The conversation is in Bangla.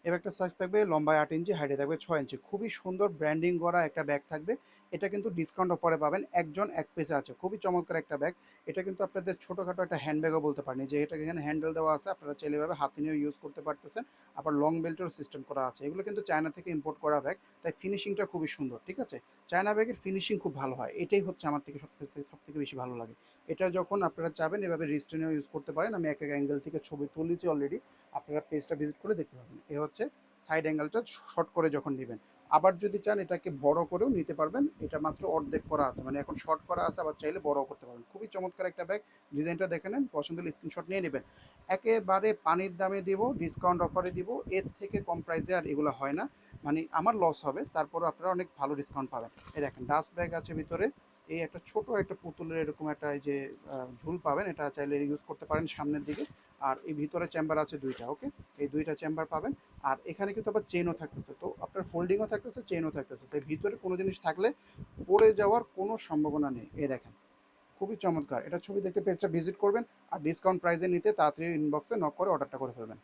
এই ব্যাগটার সাইজ থাকবে লম্বায় 8 ইঞ্চি, হাইটে থাকবে 6 ইঞ্চি। খুবই সুন্দর ব্র্যান্ডিং করা একটা ব্যাগ থাকবে। এটা কিন্তু ডিসকাউন্ট অফারে পাবেন। একজন এক পিসে আছে। খুবই চমৎকার একটা ব্যাগ। এটা কিন্তু আপনাদের ছোটোখাটো একটা হ্যান্ডব্যাগও বলতে পারেন। যে এটাকে এখানে হ্যান্ডেল দেওয়া আছে, আপনারা চাইলে এভাবে হাতে নিয়েও ইউজ করতে পারতেছেন। আবার লং বেল্টেরও সিস্টেম করা আছে। এগুলো কিন্তু চায়না থেকে ইম্পোর্ট করা ব্যাগ, তাই ফিনিশিংটা খুবই সুন্দর। ঠিক আছে? চায়না ব্যাগের ফিনিশিং খুব ভালো হয়। এটাই হচ্ছে আমার থেকে সবথেকে বেশি ভালো লাগে। এটা যখন আপনারা চাবেন এভাবে রিস্টে নিয়েও ইউজ করতে পারেন। আমি এক অ্যাঙ্গেল থেকে ছবি তুলেছি অলরেডি। আপনারা পেজটা ভিজিট করে দেখতে পাবেন। এ হচ্ছে সাইড অ্যাঙ্গেলটা শর্ট করে যখন নেবেন। আবার যদি চান এটাকে বড় করেও নিতে পারবেন। এটা মাত্র অর্ধেক করা আছে, মানে এখন শর্ট করা আছে, আবার চাইলে বড়ও করতে পারবেন। খুবই চমৎকার একটা ব্যাগ। ডিজাইনটা দেখে নেন, পছন্দ হলে স্ক্রিনশট নিয়ে নেবেন। একেবারে পানির দামে দিব, ডিসকাউন্ট অফারে দিব। এর থেকে কম প্রাইসে আর এগুলো হয় না। মানে আমার লস হবে, তারপরও আপনারা অনেক ভালো ডিসকাউন্ট পাবেন। এই দেখেন ডাস্ট ব্যাগ আছে ভিতরে। এই একটা ছোট একটা পুতুলের এরকম একটা এই যে ঝুল পাবেন, এটা চাইলে ইউজ করতে পারেন সামনের দিকে। আর এই ভিতরে চেম্বার আছে দুইটা, ওকে। এই দুইটা চেম্বার পাবেন। আর এখানে কিন্তু আবার চেইনও থাকতেছে, তো আপনার ফোল্ডিংও থাকতেছে, চেইনও থাকতেছে, তাই ভিতরে কোনো জিনিস থাকলে পড়ে যাওয়ার কোনো সম্ভাবনা নেই। এই দেখেন খুবই চমৎকার। এটা ছবি দেখতে পেজটা ভিজিট করবেন। আর ডিসকাউন্ট প্রাইসে নিতে তাড়াতাড়ি ইনবক্সে নক করে অর্ডারটা করে ফেলবেন।